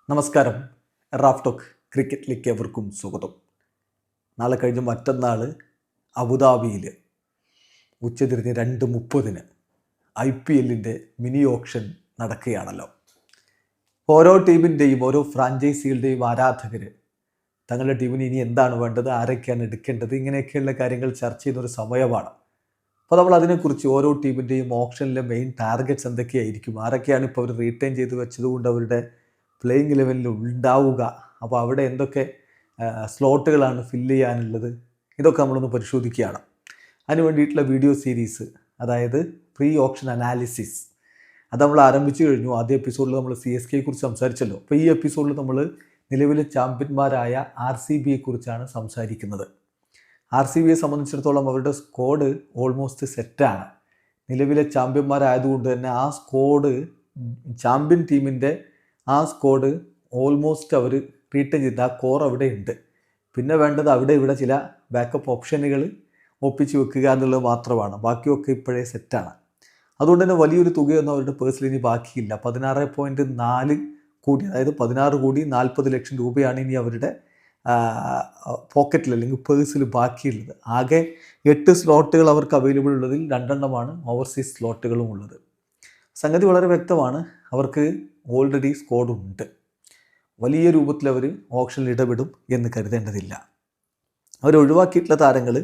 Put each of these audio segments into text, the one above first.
നമസ്കാരം. Raf talk ക്രിക്കറ്റിലേക്ക് എവർക്കും സ്വാഗതം. നാളെ കഴിഞ്ഞ് മറ്റന്നാൾ അബുദാബിയിൽ ഉച്ചതിരിഞ്ഞ് 2:30 IPL മിനി ഓപ്ഷൻ നടക്കുകയാണല്ലോ. ഓരോ ടീമിൻ്റെയും ഓരോ ഫ്രാഞ്ചൈസികളുടെയും ആരാധകർ തങ്ങളുടെ ടീമിന് ഇനി എന്താണ് വേണ്ടത്, ആരൊക്കെയാണ് എടുക്കേണ്ടത്, ഇങ്ങനെയൊക്കെയുള്ള കാര്യങ്ങൾ ചർച്ച ചെയ്യുന്നൊരു സമയമാണ്. അപ്പോൾ നമ്മൾ അതിനെക്കുറിച്ച് ഓരോ ടീമിൻ്റെയും ഓപ്ഷനിലെ മെയിൻ ടാർഗറ്റ്സ് എന്തൊക്കെയായിരിക്കും, ആരൊക്കെയാണ് ഇപ്പോൾ അവർ റീറ്റെയിൻ ചെയ്ത് വെച്ചതുകൊണ്ട് അവരുടെ പ്ലേയിങ് ലെവലിൽ ഉണ്ടാവുക, അപ്പോൾ അവിടെ എന്തൊക്കെ സ്ലോട്ടുകളാണ് ഫില്ല് ചെയ്യാനുള്ളത്, ഇതൊക്കെ നമ്മളൊന്ന് പരിശോധിക്കുകയാണ്. അതിന് വേണ്ടിയിട്ടുള്ള വീഡിയോ സീരീസ്, അതായത് പ്രീ ഓപ്ഷൻ അനാലിസിസ്, അത് നമ്മൾ ആരംഭിച്ചു കഴിഞ്ഞു. ആദ്യ എപ്പിസോഡിൽ നമ്മൾ CSK കുറിച്ച് സംസാരിച്ചല്ലോ. അപ്പോൾ ഈ എപ്പിസോഡിൽ നമ്മൾ നിലവിലെ ചാമ്പ്യന്മാരായ RCBയെ കുറിച്ചാണ് സംസാരിക്കുന്നത്. RCBയെ സംബന്ധിച്ചിടത്തോളം അവരുടെ സ്ക്വാഡ് ഓൾമോസ്റ്റ് സെറ്റാണ്. നിലവിലെ ചാമ്പ്യന്മാരായതുകൊണ്ട് തന്നെ ആ സ്ക്വാഡ്, ചാമ്പ്യൻ ടീമിൻ്റെ ആ സ്ക്വാഡ് ഓൾമോസ്റ്റ് അവർ റീറ്റെയിൻ ചെയ്ത് ആ കോർ അവിടെ ഉണ്ട്. പിന്നെ വേണ്ടത് അവിടെ ഇവിടെ ചില ബാക്കപ്പ് ഓപ്ഷനുകൾ ഒപ്പിച്ച് വെക്കുക എന്നുള്ളത് മാത്രമാണ്. ബാക്കിയൊക്കെ ഇപ്പോഴേ സെറ്റാണ്. അതുകൊണ്ട് തന്നെ വലിയൊരു തുകയൊന്നും അവരുടെ പേഴ്സിൽ ഇനി ബാക്കിയില്ല. 16.4 കോടി, അതായത് 16 കോടി 40 ലക്ഷം രൂപയാണ് ഇനി അവരുടെ പോക്കറ്റിൽ അല്ലെങ്കിൽ പേഴ്സിൽ ബാക്കിയുള്ളത്. ആകെ 8 സ്ലോട്ടുകൾ അവർക്ക് അവൈലബിൾ ഉള്ളതിൽ 2 ഓവർസീസ് സ്ലോട്ടുകളും ഉള്ളത്. സംഗതി വളരെ വ്യക്തമാണ്. അവർക്ക് ഓൾറെഡി സ്ക്വാഡുണ്ട്. വലിയ രൂപത്തിൽ അവർ ഓപ്ഷനിൽ ഇടപെടും എന്ന് കരുതേണ്ടതില്ല. അവർ ഒഴിവാക്കിയിട്ടുള്ള താരങ്ങൾ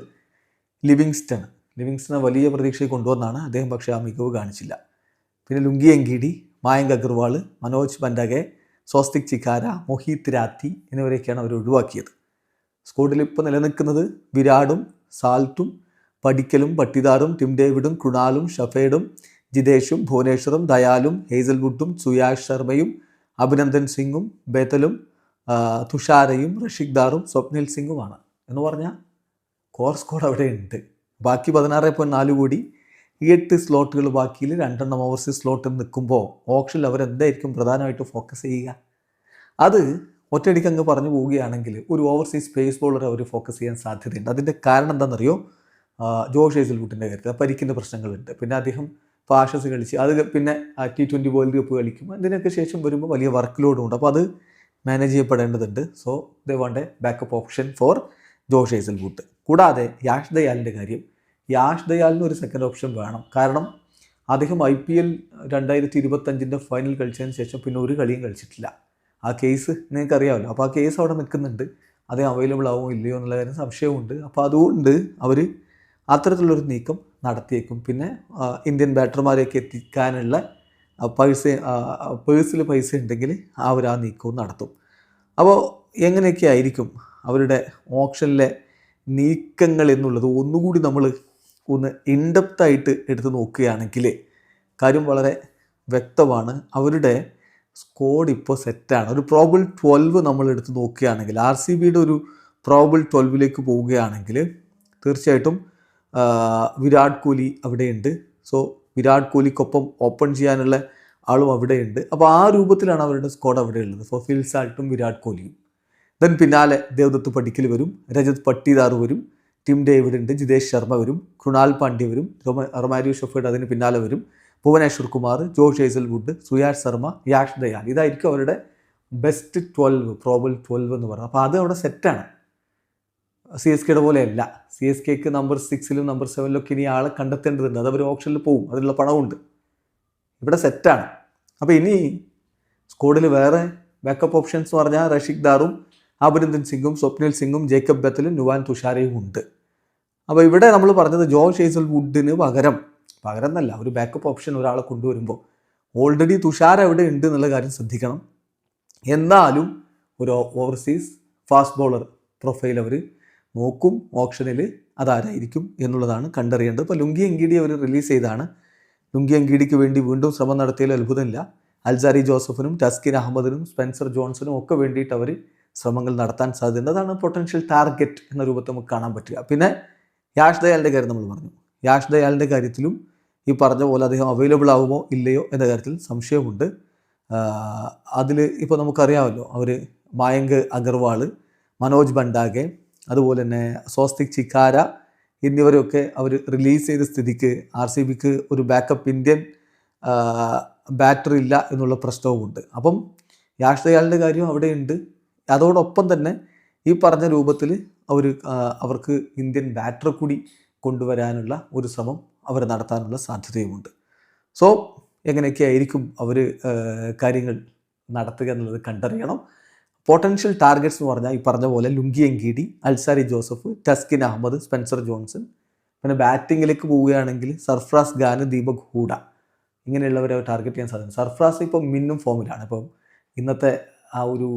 ലിവിങ്സ്റ്റനെ വലിയ പ്രതീക്ഷയിൽ കൊണ്ടുവന്നാണ് അദ്ദേഹം, പക്ഷേ ആ മികവ് കാണിച്ചില്ല. പിന്നെ ലുങ്കി എങ്കിഡി, മായങ്ക് അഗർവാൾ, മനോജ് പൻഡാഗെ, സ്വസ്തിക് ചിക്കാര, മൊഹീത് രാത്തി എന്നിവരെയൊക്കെയാണ് അവർ ഒഴിവാക്കിയത്. സ്ക്വാഡിൽ ഇപ്പോൾ നിലനിൽക്കുന്നത് വിരാടും സാൽട്ടും പടിക്കലും പട്ടിദാറും ടിം ഡേവിഡും കൃണാലും ഷഫേഡും ജിതേഷും ഭുവനേശ്വറും ദയാലും ഹേസൽവുഡും സുയാഷ് ശർമ്മയും അഭിനന്ദൻ സിംഗും ബേത്തലും തുഷാരയും റഷിഖ്ദാറും സ്വപ്നിൽ സിംഗുമാണ്. എന്ന് പറഞ്ഞാൽ കോർ സ്ക്വാഡ് അവിടെ ഉണ്ട്. ബാക്കി 16.4 കോടി, 8 സ്ലോട്ടുകൾ ബാക്കിയിൽ 2 ഓവർസീസ് സ്ലോട്ടിൽ നിൽക്കുമ്പോൾ ഓപ്ഷനിൽ അവരെന്തായിരിക്കും പ്രധാനമായിട്ട് ഫോക്കസ് ചെയ്യുക? അത് ഒറ്റയടിക്ക് അങ്ങ് പറഞ്ഞു പോവുകയാണെങ്കിൽ ഒരു ഓവർസീസ് പേസ് ബോളർ അവർ ഫോക്കസ് ചെയ്യാൻ സാധ്യതയുണ്ട്. അതിൻ്റെ കാരണം എന്താണെന്നറിയോ? ജോഷ് ഹേസൽവുഡിൻ്റെ കാര്യത്തിൽ പരിക്കിൻ്റെ പ്രശ്നങ്ങളുണ്ട്. പിന്നെ അദ്ദേഹം ആഷസ് കളിച്ച് അത് പിന്നെ T20 വേൾഡ് കപ്പ് കളിക്കും. അതിനൊക്കെ ശേഷം വരുമ്പോൾ വലിയ വർക്ക് ലോഡും ഉണ്ട്. അപ്പോൾ അത് മാനേജ് ചെയ്യപ്പെടേണ്ടതുണ്ട്. So they want a backup option for Josh Hazlewood. കൂടാതെ യാഷ് ദയാലിൻ്റെ കാര്യം, യാഷ് ദയാലിന് ഒരു സെക്കൻഡ് ഓപ്ഷൻ വേണം. കാരണം അദ്ദേഹം IPL 2025 ഫൈനൽ കളിച്ചതിന് ശേഷം പിന്നെ ഒരു കളിയും കളിച്ചിട്ടില്ല. ആ കേസ് നിങ്ങൾക്കറിയാമല്ലോ. അപ്പോൾ ആ കേസ് അവിടെ നിൽക്കുന്നുണ്ട്. അദ്ദേഹം അവൈലബിൾ ആവുമോ ഇല്ലയോ എന്നുള്ള കാര്യം സംശയമുണ്ട്. അപ്പോൾ അതുകൊണ്ട് അവർ അത്തരത്തിലുള്ളൊരു നീക്കം നടത്തിയേക്കും. പിന്നെ ഇന്ത്യൻ ബാറ്റർമാരെയൊക്കെ എത്തിക്കാനുള്ള പേഴ്സിൽ പൈസ ഉണ്ടെങ്കിൽ അവർ ആ നീക്കവും നടത്തും. അപ്പോൾ എങ്ങനെയൊക്കെ ആയിരിക്കും അവരുടെ ഓപ്ഷനിലെ നീക്കങ്ങൾ എന്നുള്ളത് ഒന്നുകൂടി നമ്മൾ ഒന്ന് ഇൻഡെപ്തായിട്ട് എടുത്ത് നോക്കുകയാണെങ്കിൽ കാര്യം വളരെ വ്യക്തമാണ്. അവരുടെ സ്ക്വാഡ് ഇപ്പോൾ സെറ്റാണ്. ഒരു പ്രോബിൾ 12 നമ്മൾ എടുത്ത് നോക്കുകയാണെങ്കിൽ, RCBയുടെ ഒരു പ്രോബിൾ 12ലേക്ക് പോവുകയാണെങ്കിൽ തീർച്ചയായിട്ടും വിരാട് കോഹ്ലി അവിടെയുണ്ട്. സോ വിരാട് കോഹ്ലിക്കൊപ്പം ഓപ്പൺ ചെയ്യാനുള്ള ആളും അവിടെയുണ്ട്. അപ്പോൾ ആ രൂപത്തിലാണ് അവരുടെ സ്ക്വാഡ് അവിടെ ഉള്ളത്. സോ ഫിൽ സാൾട്ടും വിരാട് കോഹ്ലിയും. ദെൻ പിന്നാലെ ദേവദത്ത് പടിക്കൽ വരും, രജത് പട്ടിദാർ വരും, ടിം ഡേവിഡ് ഉണ്ട്, ജിതേഷ് ശർമ്മ വരും, കൃണാൽ പാണ്ഡ്യ വരും, റൊമാരിയോ ഷഫേഡ് അതിന് പിന്നാലെ വരും, ഭുവനേശ്വർ കുമാർ, ജോഷ് ഹേസൽവുഡ്, സുയാഷ് ശർമ്മ, യാഷ് ദയാൽ. ഇതായിരിക്കും അവരുടെ ബെസ്റ്റ് 12, പ്രോബിൾ 12 എന്ന് പറയുന്നത്. അപ്പോൾ അത് അവിടെ സെറ്റാണ്. CSKയുടെ പോലെയല്ല. CSKക്ക് നമ്പർ 6ലും നമ്പർ 7ലും ഇനി ആളെ കണ്ടെത്തേണ്ടതുണ്ട്. അത് അവർ ഓപ്ഷനിൽ പോകും, അതിനുള്ള പണമുണ്ട്. ഇവിടെ സെറ്റാണ്. അപ്പോൾ ഇനി സ്ക്വാഡിൽ വേറെ ബാക്കപ്പ് ഓപ്ഷൻസ് എന്ന് പറഞ്ഞാൽ റഷിഖ്ദാറും അഭിനന്ദൻ സിംഗും സ്വപ്നിൽ സിംഗും ജേക്കബ് ബത്തലും നുവാൻ തുഷാരയും ഉണ്ട്. അപ്പോൾ ഇവിടെ നമ്മൾ പറഞ്ഞത് ജോഷ് ഹേസൽവുഡിന് പകരം എന്നല്ല, ഒരു ബാക്കപ്പ് ഓപ്ഷൻ ഒരാളെ കൊണ്ടുവരുമ്പോൾ ഓൾറെഡി തുഷാര അവിടെ ഉണ്ട് എന്നുള്ള കാര്യം ശ്രദ്ധിക്കണം. എന്നാലും ഒരു ഓവർസീസ് ഫാസ്റ്റ് ബോളർ പ്രൊഫൈൽ അവർ നോക്കും ഓപ്ഷനിൽ. അതാരായിരിക്കും എന്നുള്ളതാണ് കണ്ടറിയേണ്ടത്. ഇപ്പോൾ ലുങ്കി എങ്കിഡി അവർ റിലീസ് ചെയ്താണ്. ലുങ്കി എങ്കിഡിക്ക് വേണ്ടി വീണ്ടും ശ്രമം നടത്തിയതിൽ അത്ഭുതമില്ല. അൽസാരി ജോസഫിനും ടസ്കിൻ അഹമ്മദിനും സ്പെൻസർ ജോൺസണും ഒക്കെ വേണ്ടിയിട്ട് അവർ ശ്രമങ്ങൾ നടത്താൻ സാധ്യതയുണ്ട്. അതാണ് പൊട്ടൻഷ്യൽ ടാർഗറ്റ് എന്ന രൂപത്തിൽ നമുക്ക് കാണാൻ പറ്റുക. പിന്നെ യാഷ് ദയാലിൻ്റെ കാര്യം നമ്മൾ പറഞ്ഞു. യാഷ് ദയാലിൻ്റെ കാര്യത്തിലും ഈ പറഞ്ഞ പോലെ അദ്ദേഹം അവൈലബിൾ ആകുമോ ഇല്ലയോ എന്ന കാര്യത്തിൽ സംശയമുണ്ട്. അതിൽ ഇപ്പോൾ നമുക്കറിയാമല്ലോ, അവർ മായങ്ക് അഗർവാൾ, മനോജ് പൻഡാഗെ, അതുപോലെ തന്നെ സ്വസ്തിക് ചിക്കാര എന്നിവരൊക്കെ അവർ റിലീസ് ചെയ്ത സ്ഥിതിക്ക് RCBക്ക് ഒരു ബാക്കപ്പ് ഇന്ത്യൻ ബാറ്റർ ഇല്ല എന്നുള്ള പ്രശ്നവുമുണ്ട്. അപ്പം യാഷ് ദയാലിൻ്റെ കാര്യം അവിടെയുണ്ട്. അതോടൊപ്പം തന്നെ ഈ പറഞ്ഞ രൂപത്തിൽ അവർക്ക് ഇന്ത്യൻ ബാറ്ററെ കൂടി കൊണ്ടുവരാനുള്ള ഒരു ശ്രമം അവർ നടത്താനുള്ള സാധ്യതയുമുണ്ട്. സോ എങ്ങനെയൊക്കെ ആയിരിക്കും അവർ കാര്യങ്ങൾ നടത്തുക എന്നുള്ളത് കണ്ടറിയണം. പൊട്ടൻഷ്യൽ ടാർഗറ്റ്സ് എന്ന് പറഞ്ഞാൽ ഈ പറഞ്ഞ പോലെ Lungi Ngidi, Alzarri Joseph, Taskin Ahmed, Spencer Johnson. പിന്നെ ബാറ്റിങ്ങിലേക്ക് പോവുകയാണെങ്കിൽ സർഫ്രാസ് ഖാൻ, ദീപക് ഹൂഡ ഇങ്ങനെയുള്ളവരെ ടാർഗറ്റ് ചെയ്യാൻ സാധിക്കും. സർഫ്രാസ് ഇപ്പം മിന്നും ഫോമിലാണ്. ഇപ്പം ഇന്നത്തെ ആ ഒരു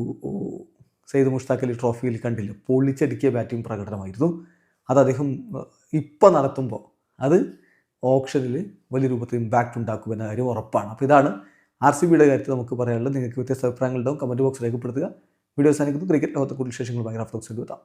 സെയ്ദ് മുഷ്താഖ് അലി ട്രോഫിയിൽ കണ്ടില്ല, പൊള്ളിച്ചടുക്കിയ ബാറ്റിംഗ് പ്രകടനമായിരുന്നു. അത് അദ്ദേഹം ഇപ്പം നടത്തുമ്പോൾ അത് ഓപ്ഷനിൽ വലിയ രൂപത്തിൽ ഇമ്പാക്റ്റ് ഉണ്ടാക്കുമെന്ന കാര്യം ഉറപ്പാണ്. അപ്പോൾ ഇതാണ് RCBയുടെ കാര്യത്തിൽ നമുക്ക് പറയാനുള്ളത്. നിങ്ങൾക്ക് വ്യത്യസ്ത അഭിപ്രായങ്ങളുണ്ടാവും, കമൻറ്റ് ബോക്സ് രേഖപ്പെടുത്തുക. വീഡിയോ അവസാനിക്കുന്നു. ക്രിക്കറ്റ് ലോകത്തെ കൂടുതൽ വിശേഷങ്ങൾ ഭയങ്കര എത്താം.